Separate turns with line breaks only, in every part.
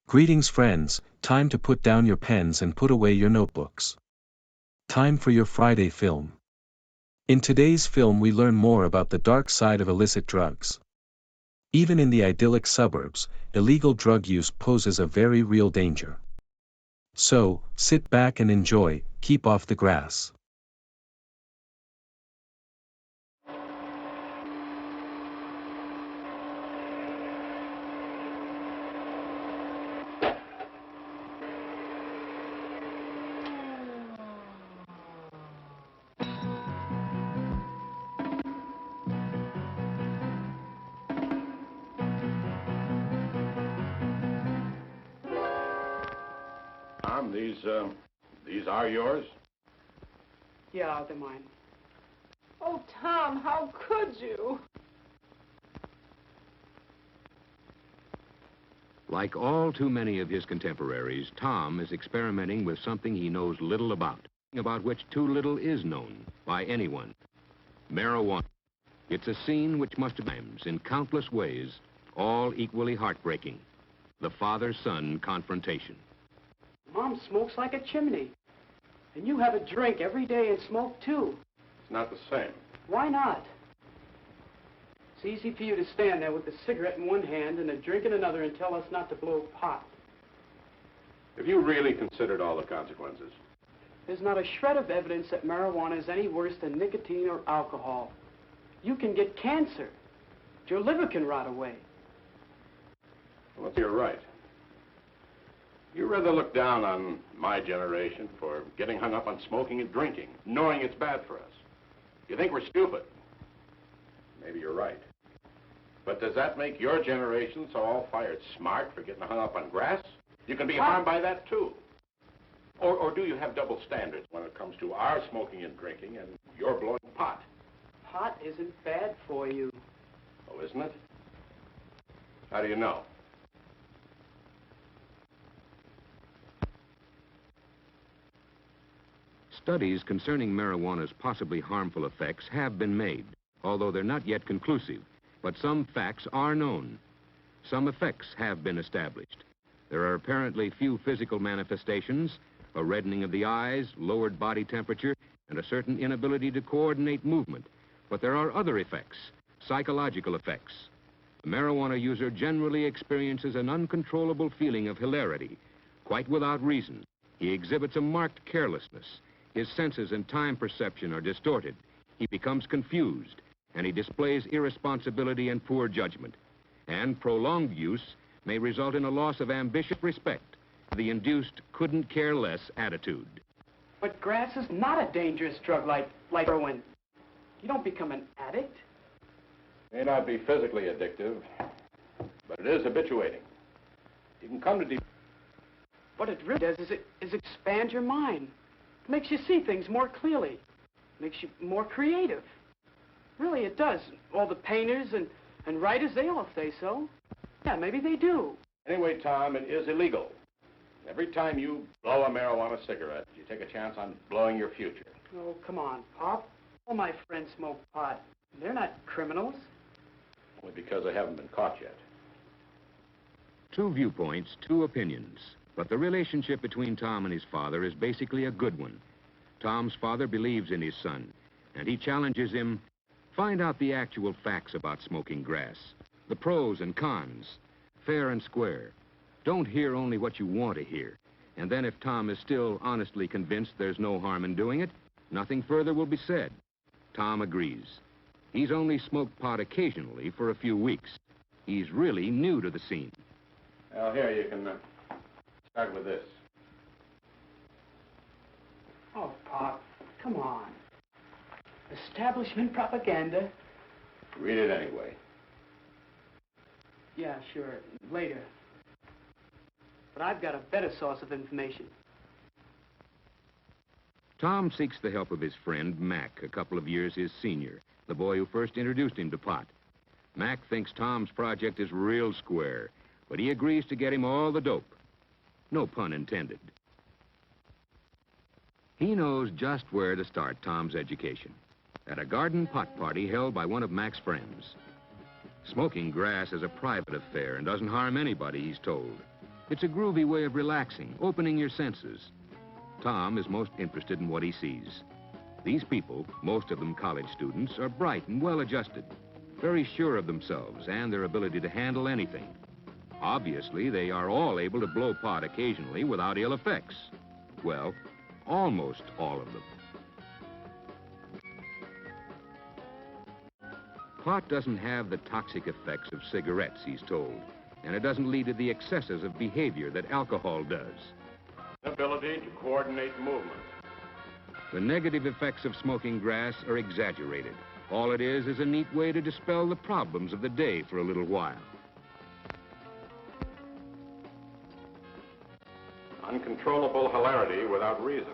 Greetings friends, time to put down your pens and put away your notebooks. Time for your Friday film. In today's film we learn more about the dark side of illicit drugs. Even in the idyllic suburbs, illegal drug use poses a very real danger. So, sit back and enjoy, keep off the grass.
Tom, these are yours?
Yeah, they're mine.
Oh, Tom, how could you?
Like all too many of his contemporaries, Tom is experimenting with something he knows little about which too little is known by anyone. Marijuana. It's a scene which must have times, in countless ways, all equally heartbreaking. The father-son confrontation.
Mom smokes like a chimney. And you have a drink every day and smoke too.
It's not the same.
Why not? It's easy for you to stand there with a cigarette in one hand and a drink in another and tell us not to blow pot.
Have you really considered all the consequences?
There's not a shred of evidence that marijuana is any worse than nicotine or alcohol. You can get cancer. Your liver can rot away.
Well, you're right. You rather look down on my generation for getting hung up on smoking and drinking, knowing it's bad for us. You think we're stupid. Maybe you're right. But does that make your generation so all-fired smart for getting hung up on grass? You can be harmed by that, too. Or do you have double standards when it comes to our smoking and drinking and your blowing pot?
Pot isn't bad for you.
Oh, isn't it? How do you know?
Studies concerning marijuana's possibly harmful effects have been made, although they're not yet conclusive. But some facts are known. Some effects have been established. There are apparently few physical manifestations, a reddening of the eyes, lowered body temperature, and a certain inability to coordinate movement. But there are other effects, psychological effects. The marijuana user generally experiences an uncontrollable feeling of hilarity, quite without reason. He exhibits a marked carelessness. His senses and time perception are distorted. He becomes confused, and he displays irresponsibility and poor judgment. And prolonged use may result in a loss of ambitious respect, the induced couldn't-care-less attitude.
But grass is not a dangerous drug like heroin. You don't become an addict.
May not be physically addictive, but it is habituating. You can come to deep...
What it really does is expand your mind. Makes you see things more clearly. Makes you more creative. Really, it does. All the painters and writers, they all say so. Yeah, maybe they do.
Anyway, Tom, it is illegal. Every time you blow a marijuana cigarette, you take a chance on blowing your future.
Oh, come on, Pop. All my friends smoke pot. They're not criminals.
Only because they haven't been caught yet.
Two viewpoints, two opinions. But the relationship between Tom and his father is basically a good one. Tom's father believes in his son, and he challenges him, find out the actual facts about smoking grass, the pros and cons, fair and square. Don't hear only what you want to hear. And then if Tom is still honestly convinced there's no harm in doing it, nothing further will be said. Tom agrees. He's only smoked pot occasionally for a few weeks. He's really new to the scene.
Well, here, you can start with this.
Oh, Pop, come on. Establishment propaganda.
Read it anyway.
Yeah, sure, later. But I've got a better source of information.
Tom seeks the help of his friend, Mac, a couple of years his senior, the boy who first introduced him to pot. Mac thinks Tom's project is real square, but he agrees to get him all the dope. No pun intended. He knows just where to start Tom's education. At a garden pot party held by one of Mac's friends. Smoking grass is a private affair and doesn't harm anybody, he's told. It's a groovy way of relaxing, opening your senses. Tom is most interested in what he sees. These people, most of them college students, are bright and well-adjusted, very sure of themselves and their ability to handle anything. Obviously, they are all able to blow pot occasionally without ill effects. Well, almost all of them. Pot doesn't have the toxic effects of cigarettes, he's told, and it doesn't lead to the excesses of behavior that alcohol does.
Ability to coordinate movement.
The negative effects of smoking grass are exaggerated. All it is a neat way to dispel the problems of the day for a little while.
Uncontrollable hilarity without reason.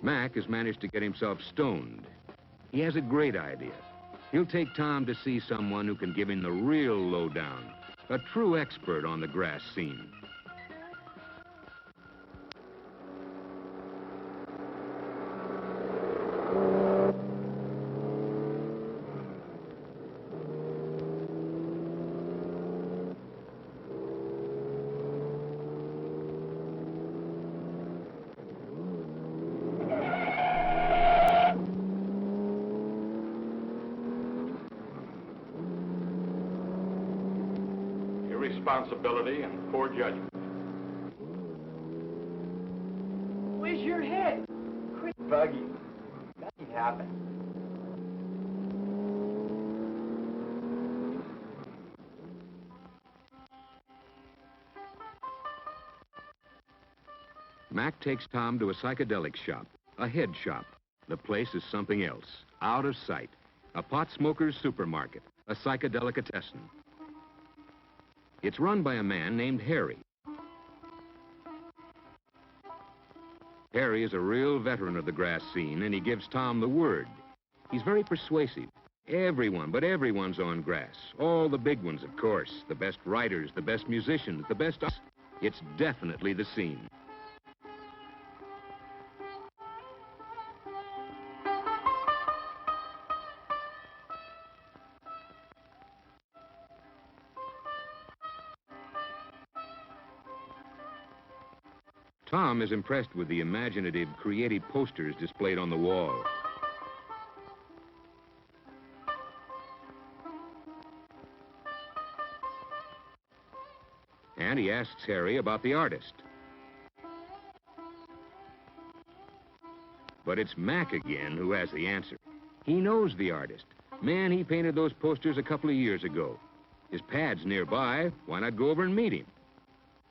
Mac has managed to get himself stoned. He has a great idea. He'll take Tom to see someone who can give him the real lowdown, a true expert on the grass scene.
Irresponsibility and poor judgment.
Where's your head?
Quit bugging. Nothing happened.
Mac takes Tom to a psychedelic shop, a head shop. The place is something else, out of sight. A pot smoker's supermarket, a psychedelicatessen. It's run by a man named Harry. Harry is a real veteran of the grass scene, and he gives Tom the word. He's very persuasive. Everyone, but everyone's on grass. All the big ones, of course. The best writers, the best musicians, the best... It's definitely the scene. Tom is impressed with the imaginative, creative posters displayed on the wall. And he asks Harry about the artist. But it's Mac again who has the answer. He knows the artist. Man, he painted those posters a couple of years ago. His pad's nearby. Why not go over and meet him?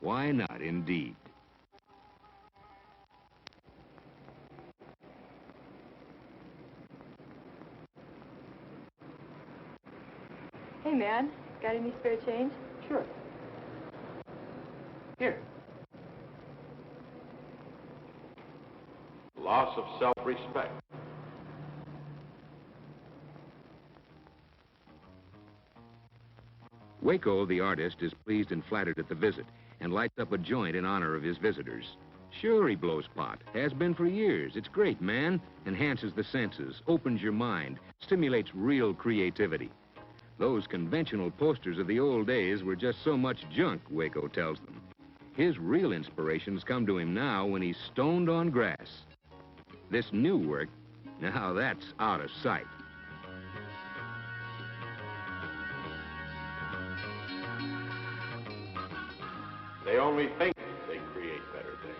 Why not, indeed?
Hey, man, got any spare change?
Sure. Here.
Loss of self-respect.
Waco, the artist, is pleased and flattered at the visit and lights up a joint in honor of his visitors. Sure, he blows pot. Has been for years. It's great, man. Enhances the senses, opens your mind, stimulates real creativity. Those conventional posters of the old days were just so much junk, Waco tells them. His real inspirations come to him now when he's stoned on grass. This new work, now that's out of sight.
They only think they create better things.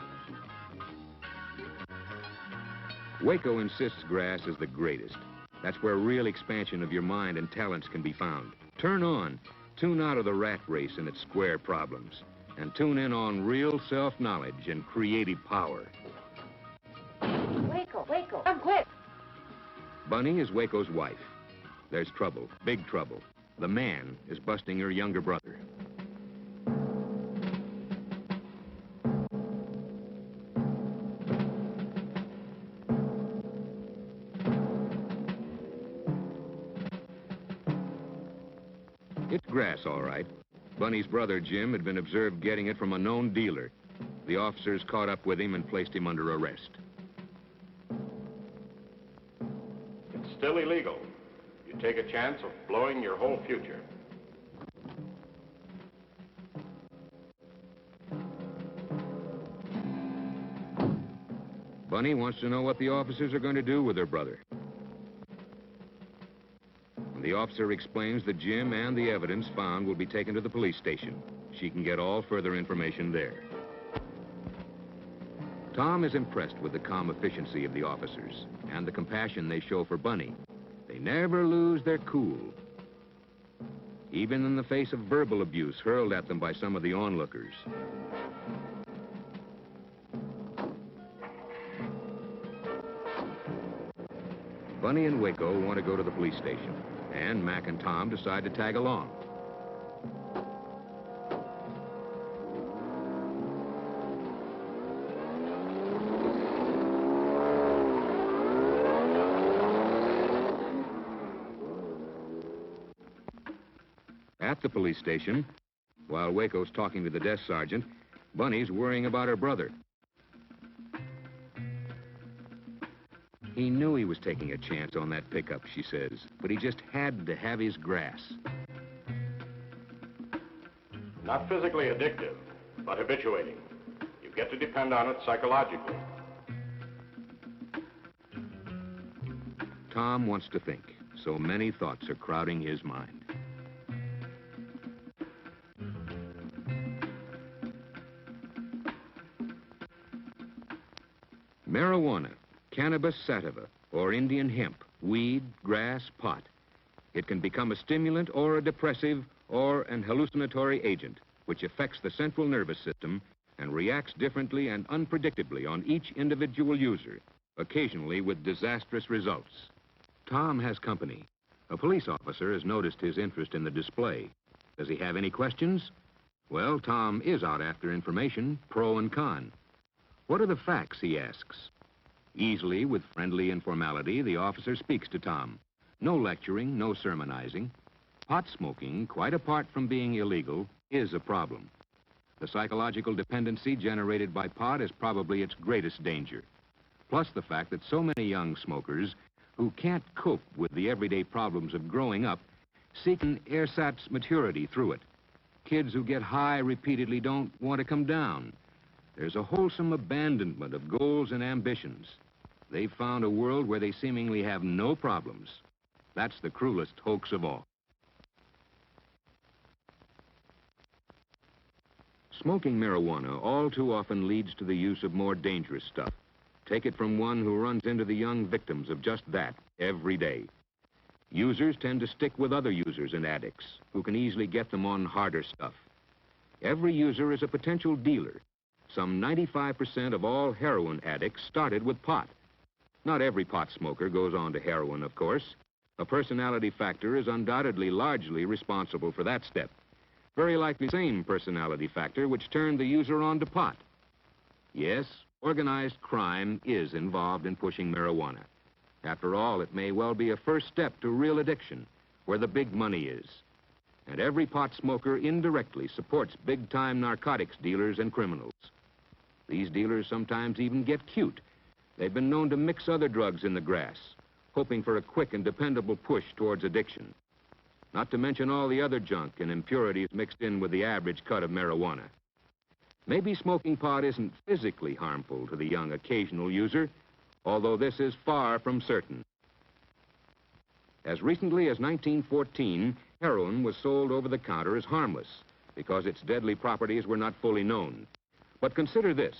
Waco insists grass is the greatest. That's where real expansion of your mind and talents can be found. Turn on, tune out of the rat race and its square problems, and tune in on real self-knowledge and creative power.
Waco, come quick!
Bunny is Waco's wife. There's trouble, big trouble. The man is busting her younger brother. It's grass, all right. Bunny's brother, Jim, had been observed getting it from a known dealer. The officers caught up with him and placed him under arrest.
It's still illegal. You take a chance of blowing your whole future.
Bunny wants to know what the officers are going to do with her brother. The officer explains that Jim and the evidence found will be taken to the police station. She can get all further information there. Tom is impressed with the calm efficiency of the officers and the compassion they show for Bunny. They never lose their cool, even in the face of verbal abuse hurled at them by some of the onlookers. Bunny and Waco want to go to the police station, and Mac and Tom decide to tag along. At the police station, while Waco's talking to the desk sergeant, Bunny's worrying about her brother. He knew he was taking a chance on that pickup, she says, but he just had to have his grass.
Not physically addictive, but habituating. You get to depend on it psychologically.
Tom wants to think, so many thoughts are crowding his mind. Marijuana, cannabis sativa, or Indian hemp, weed, grass, pot. It can become a stimulant or a depressive or an hallucinatory agent, which affects the central nervous system and reacts differently and unpredictably on each individual user, occasionally with disastrous results. Tom has company. A police officer has noticed his interest in the display. Does he have any questions? Well, Tom is out after information, pro and con. What are the facts, he asks. Easily, with friendly informality, the officer speaks to Tom. No lecturing, no sermonizing. Pot smoking, quite apart from being illegal, is a problem. The psychological dependency generated by pot is probably its greatest danger. Plus the fact that so many young smokers who can't cope with the everyday problems of growing up seek an ersatz maturity through it. Kids who get high repeatedly don't want to come down. There's a wholesome abandonment of goals and ambitions. They've found a world where they seemingly have no problems. That's the cruelest hoax of all. Smoking marijuana all too often leads to the use of more dangerous stuff. Take it from one who runs into the young victims of just that every day. Users tend to stick with other users and addicts who can easily get them on harder stuff. Every user is a potential dealer. Some 95% of all heroin addicts started with pot. Not every pot smoker goes on to heroin, of course. A personality factor is undoubtedly largely responsible for that step. Very likely the same personality factor which turned the user on to pot. Yes, organized crime is involved in pushing marijuana. After all, it may well be a first step to real addiction, where the big money is. And every pot smoker indirectly supports big-time narcotics dealers and criminals. These dealers sometimes even get cute. They've been known to mix other drugs in the grass, hoping for a quick and dependable push towards addiction. Not to mention all the other junk and impurities mixed in with the average cut of marijuana. Maybe smoking pot isn't physically harmful to the young occasional user, although this is far from certain. As recently as 1914, heroin was sold over the counter as harmless because its deadly properties were not fully known. But consider this.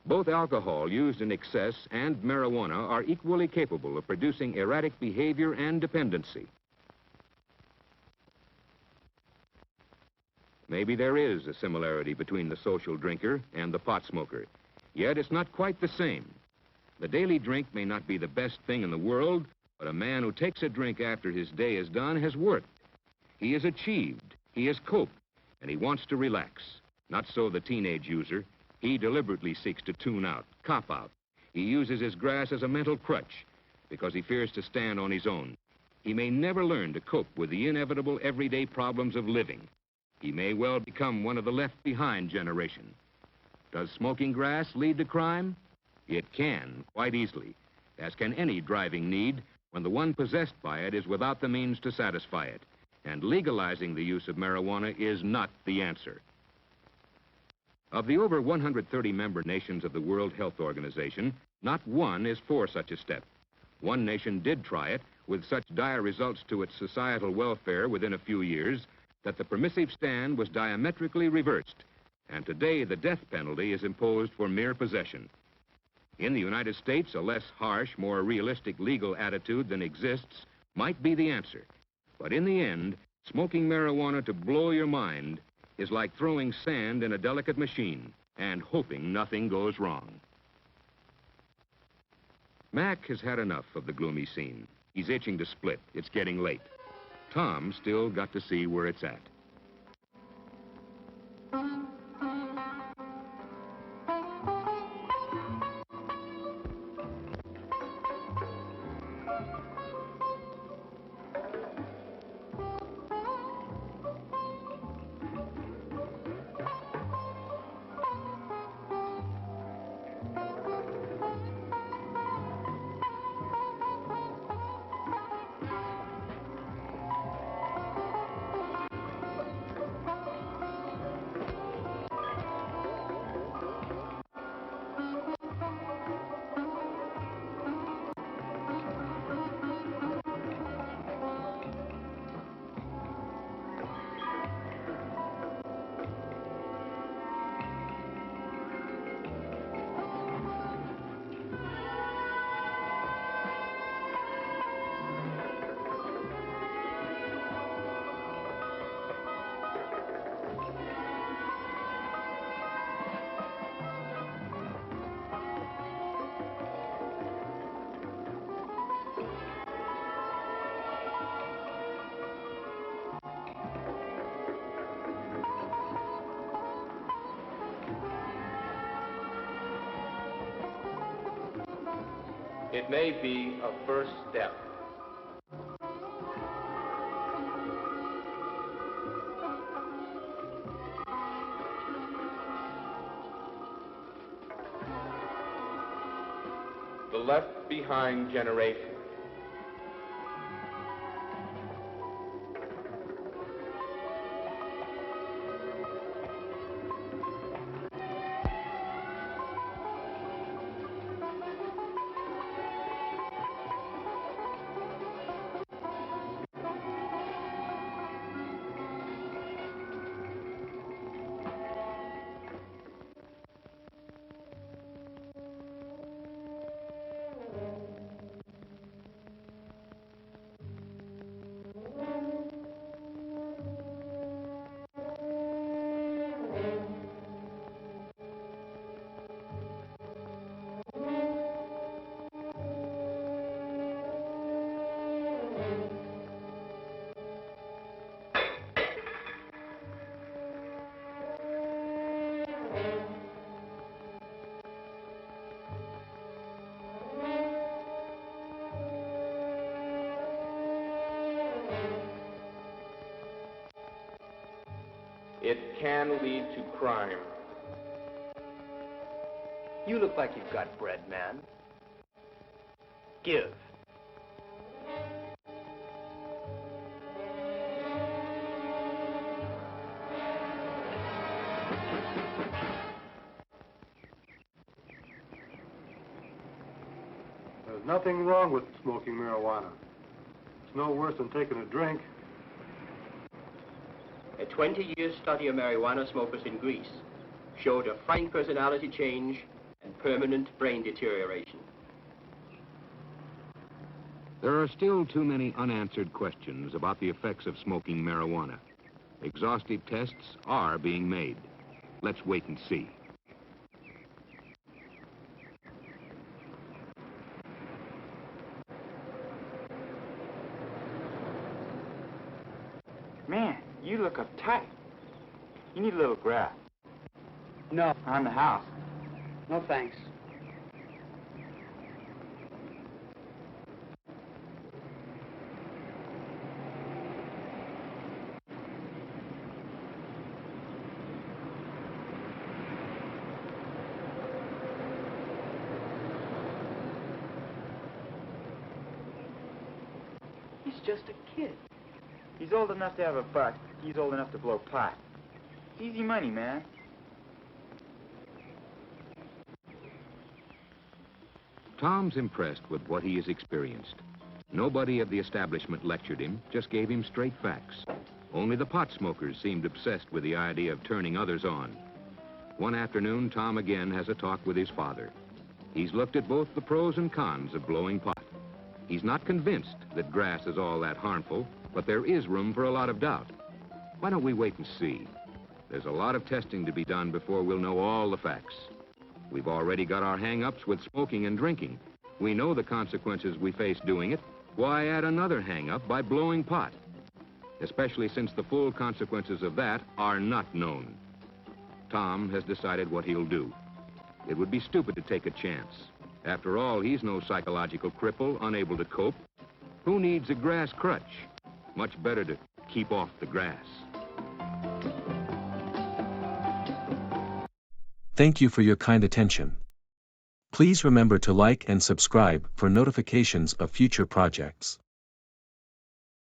Both alcohol used in excess and marijuana are equally capable of producing erratic behavior and dependency. Maybe there is a similarity between the social drinker and the pot smoker, yet it's not quite the same. The daily drink may not be the best thing in the world, but a man who takes a drink after his day is done has worked. He has achieved, he has coped, and he wants to relax. Not so the teenage user. He deliberately seeks to tune out, cop out. He uses his grass as a mental crutch because he fears to stand on his own. He may never learn to cope with the inevitable everyday problems of living. He may well become one of the left-behind generation. Does smoking grass lead to crime? It can, quite easily, as can any driving need when the one possessed by it is without the means to satisfy it. And legalizing the use of marijuana is not the answer. Of the over 130 member nations of the World Health Organization, Not one is for such a step. One nation did try it, with such dire results to its societal welfare within a few years that the permissive stand was diametrically reversed, and today the death penalty is imposed for mere possession. In the United States, a less harsh, more realistic legal attitude than exists might be the answer. But in the end, smoking marijuana to blow your mind is like throwing sand in a delicate machine and hoping nothing goes wrong. Mac has had enough of the gloomy scene. He's itching to split. It's getting late. Tom still got to see where it's at.
It may be a first step. The left behind generation. It can lead to crime.
You look like you've got bread, man. Give.
There's nothing wrong with smoking marijuana. It's no worse than taking a drink.
A 20-year study of marijuana smokers in Greece showed a fine personality change and permanent brain deterioration.
There are still too many unanswered questions about the effects of smoking marijuana. Exhaustive tests are being made. Let's wait and see.
Man, you look uptight. You need a little grass.
No,
On the house.
no thanks. He's just a kid.
He's old enough to have a butt. He's old enough to blow pot. It's easy money, man.
Tom's impressed with what he has experienced. Nobody of the establishment lectured him, just gave him straight facts. Only the pot smokers seemed obsessed with the idea of turning others on. One afternoon, Tom again has a talk with his father. He's looked at both the pros and cons of blowing pot. He's not convinced that grass is all that harmful, but there is room for a lot of doubt. Why don't we wait and see? There's a lot of testing to be done before we'll know all the facts. We've already got our hang-ups with smoking and drinking. We know the consequences we face doing it. Why add another hang-up by blowing pot? Especially since the full consequences of that are not known. Tom has decided what he'll do. It would be stupid to take a chance. After all, he's no psychological cripple, unable to cope. Who needs a grass crutch? Much better to keep off the grass.
Thank you for your kind attention. Please remember to like and subscribe for notifications of future projects.